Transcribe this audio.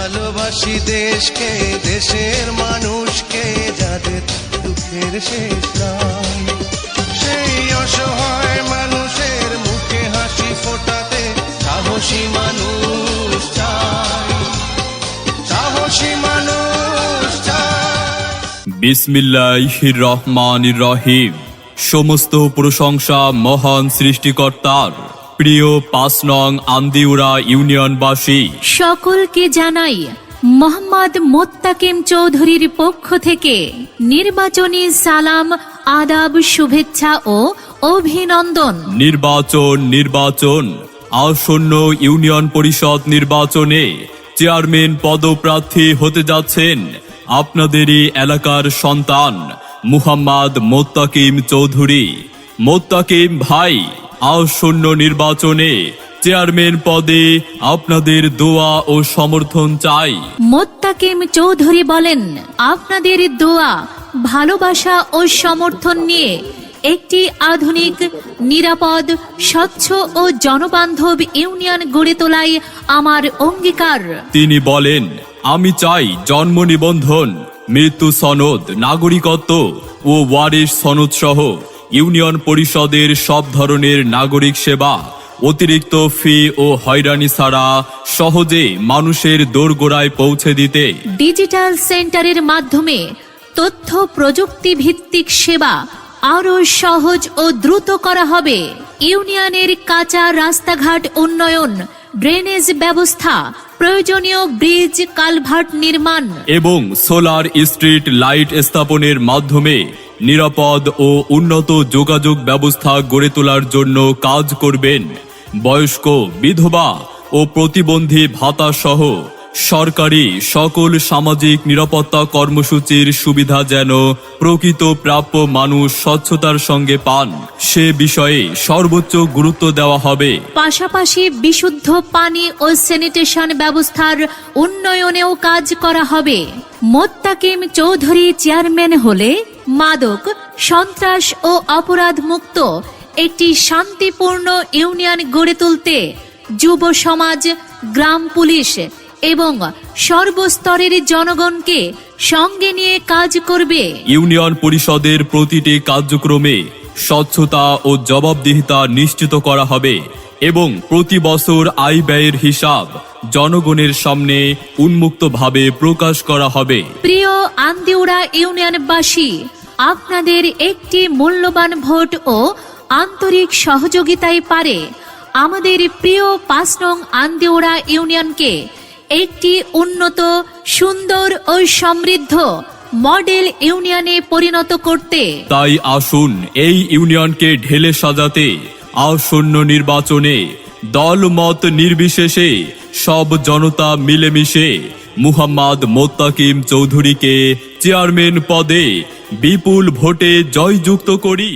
ভালোবাসি দেশকে, দেশের মানুষকে, যাদের দুঃখের শেষ নাই। সেই অসহায় মানুষের মুখে হাসি ফোটাতে সাহসী মানুষ চাই, সাহসী মানুষ চাই। বিসমিল্লাহির রহমানির রহিম। সমস্ত প্রশংসা মহান সৃষ্টিকর্তার। প্রিয় ৫ নং আন্দিউরা ইউনিয়নবাসী, সকলকে জানাই মোহাম্মদ মোত্তাকিম চৌধুরীর পক্ষ থেকে নির্বাচনী সালাম, আদাব, শুভেচ্ছা ও অভিনন্দন। নির্বাচন আসন্ন ইউনিয়ন পরিষদ নির্বাচনে চেয়ারম্যান পদপ্রার্থী হতে যাচ্ছেন আপনাদেরই এলাকার সন্তান মুহাম্মদ মোত্তাকিম চৌধুরী। মোত্তাকিম ভাই, আসন্ন নির্বাচনে চেয়ারম্যান পদে আপনাদের দোয়া ও সমর্থন চাই। মোত্তাকিম চৌধুরী বলেন, আপনাদের দোয়া, ভালোবাসা ও সমর্থন নিয়ে একটি আধুনিক, নিরাপদ, স্বচ্ছ ও জনবান্ধব ইউনিয়ন গড়ে তোলাই আমার অঙ্গীকার। তিনি বলেন, আমি চাই জন্ম নিবন্ধন, মৃত্যু সনদ, নাগরিকত্ব ও ওয়ারিশ সনদ সহ ইউনিয়ন পরিষদের সব ধরনের নাগরিক সেবা অতিরিক্ত ফি ও হয়রানি ছাড়া সহজে মানুষের দোরগোড়ায় পৌঁছে দিতে। ডিজিটাল সেন্টারের মাধ্যমে তথ্য প্রযুক্তি ভিত্তিক সেবা আরও সহজ ও দ্রুত করা হবে। ইউনিয়নের কাঁচা রাস্তাঘাট উন্নয়ন, ড্রেনেজ ব্যবস্থা, প্রয়োজনীয় ব্রিজ, কালভার্ট নির্মাণ এবং সোলার স্ট্রিট লাইট স্থাপনের মাধ্যমে নিরাপদ ও উন্নত যোগাযোগ ব্যবস্থা গড়ে তোলার জন্য কাজ করবেন। বয়স্ক, বিধবা ও প্রতিবন্ধী ভাতা সহ সরকারি সকল সামাজিক নিরাপত্তা কর্মসূচির সুবিধা যেন প্রকৃত প্রাপ্য মানুষ স্বচ্ছতার সঙ্গে পান, সে বিষয়ে সর্বোচ্চ গুরুত্ব দেওয়া হবে। পাশাপাশি বিশুদ্ধ পানি ও স্যানিটেশন ব্যবস্থার উন্নয়নেও কাজ করা হবে। মোত্তাকিম চৌধুরী চেয়ারম্যান হলে মাদক, সন্ত্রাস ও অপরাধ মুক্ত একটি শান্তিপূর্ণ ইউনিয়ন গড়ে তুলতে যুব সমাজ, গ্রাম পুলিশ এবং সর্বস্তরের জনগণকে সঙ্গে নিয়ে কাজ করবে। ইউনিয়ন পরিষদের প্রতিটি কার্যক্রমে স্বচ্ছতা ও জবাবদিহিতা নিশ্চিত করা হবে এবং প্রতি বছর আয় ব্যয়ের হিসাব জনগণের সামনে উন্মুক্তভাবে প্রকাশ করা হবে। প্রিয় আন্দিউরা ইউনিয়নবাসী, আপনাদের একটি মূল্যবান ভোট ও আন্তরিক সহযোগিতায় পারে আমাদের প্রিয় ৫ নং আন্দিউরা ইউনিয়নকে একটি উন্নত, সুন্দর ও সমৃদ্ধ মডেল ইউনিয়নে পরিণত করতে। তাই আসুন এই ইউনিয়নকে ঢেলে সাজাতে আসন্ন নির্বাচনে দলমত নির্বিশেষে সব জনতা মিলেমিশে মুহাম্মদ মোত্তাকিম চৌধুরীকে চেয়ারম্যান পদে বিপুল ভোটে জয়যুক্ত করি।